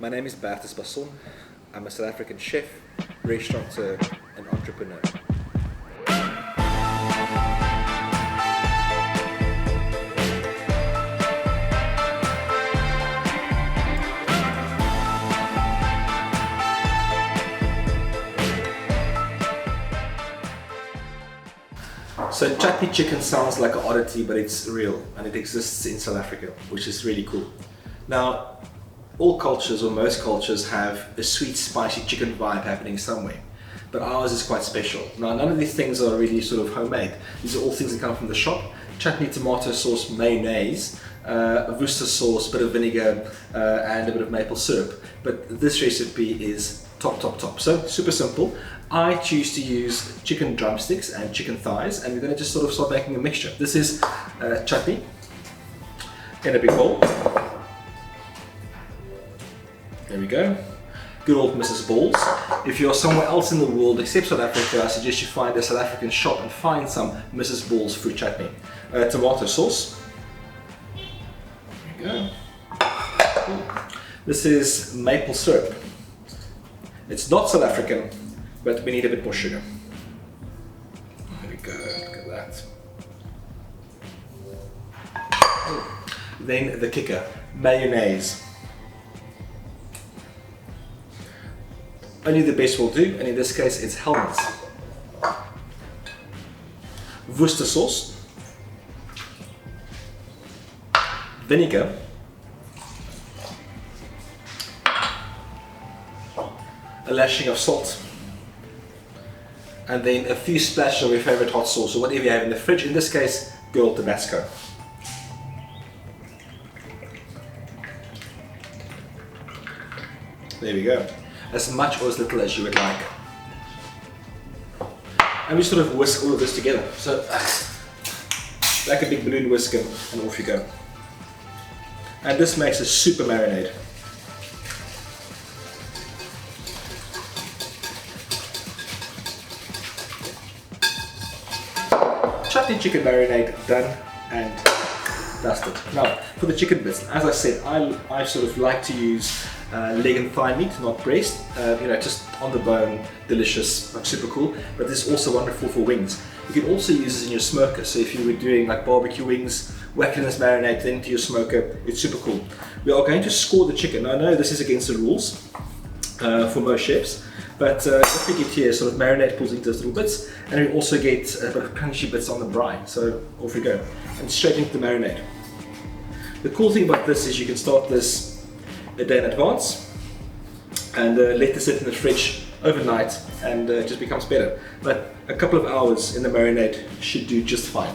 My name is Bertus Basson. I'm a South African chef, restaurateur and entrepreneur. So chutney chicken sounds like an oddity, but it's real and it exists in South Africa, which is really cool. Now, all cultures or most cultures have a sweet, spicy chicken vibe happening somewhere, but ours is quite special. Now, none of these things are really sort of homemade. These are all things that come from the shop. Chutney, tomato sauce, mayonnaise, Worcestershire sauce, bit of vinegar, and a bit of maple syrup. But this recipe is top. So super simple. I choose to use chicken drumsticks and chicken thighs, and we're going to just sort of start making a mixture. This is chutney in a big bowl. There we go. Good old Mrs. Balls. If you're somewhere else in the world except South Africa, I suggest you find a South African shop and find some Mrs. Balls fruit chutney. Tomato sauce. There we go. This is maple syrup. It's not South African, but we need a bit more sugar. There we go, look at that. Then the kicker, mayonnaise. Only the best will do, and in this case it's Hellmann's. Worcestershire sauce. Vinegar. A lashing of salt, and then a few splashes of your favorite hot sauce or whatever you have in the fridge. In this case, good old Tabasco. There we go. As much or as little as you would like. And we sort of whisk all of this together. So, like a big balloon whisk, and off you go. And this makes a super marinade. Chutney chicken marinade done and dusted. Now for the chicken bits, as I said, I sort of like to use leg and thigh meat, not breast. Just on the bone, delicious, like super cool. But this is also wonderful for wings. You can also use this in your smoker. So if you were doing like barbecue wings, whacking this marinade into your smoker, it's super cool. We are going to score the chicken. Now, I know this is against the rules for most chefs. But what we get here is sort of marinade pulls into those little bits, and we also get a bit of crunchy bits on the braai. So off we go, and straight into the marinade. The cool thing about this is you can start this a day in advance, and let this sit in the fridge overnight, and it just becomes better. But a couple of hours in the marinade should do just fine.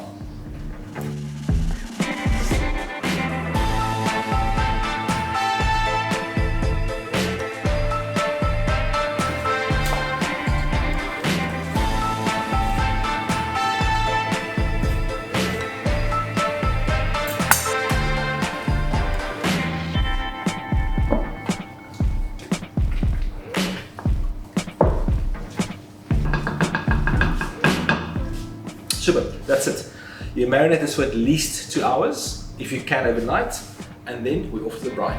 Super, that's it. You marinate this for at least 2 hours, if you can overnight, and then we're off to the braai.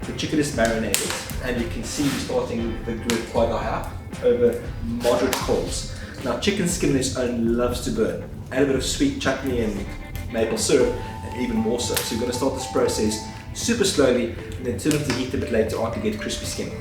The chicken is marinated, and you can see we're starting the grid quite high up, over moderate coals. Now chicken skin on its own loves to burn. Add a bit of sweet chutney and maple syrup, and even more so. So you're going to start this process super slowly, and then turn up the heat a bit later on to get crispy skin.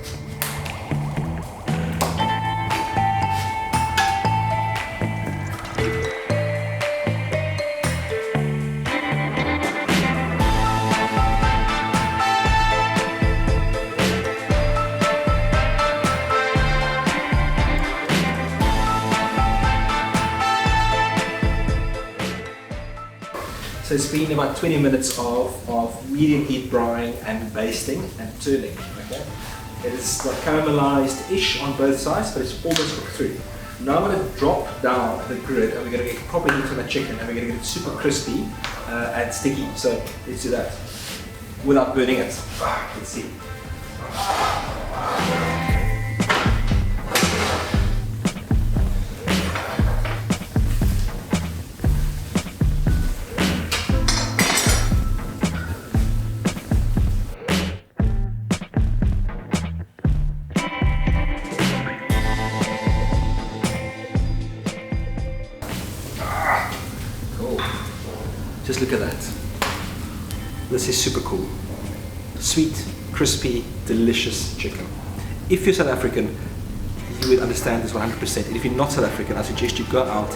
So it's been about 20 minutes of medium heat braaiing and basting and turning. Okay, it is like caramelized-ish on both sides, but it's almost cooked through. Now I'm going to drop down the grid, and we're going to get proper heat on the chicken, and we're going to get it super crispy and sticky. So let's do that without burning it. Let's see. Just look at that. This is super cool. Sweet, crispy, delicious chicken. If you're South African, you would understand this 100%. And if you're not South African, I suggest you go out,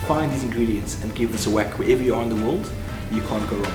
find these ingredients and give this a whack. Wherever you are in the world, you can't go wrong.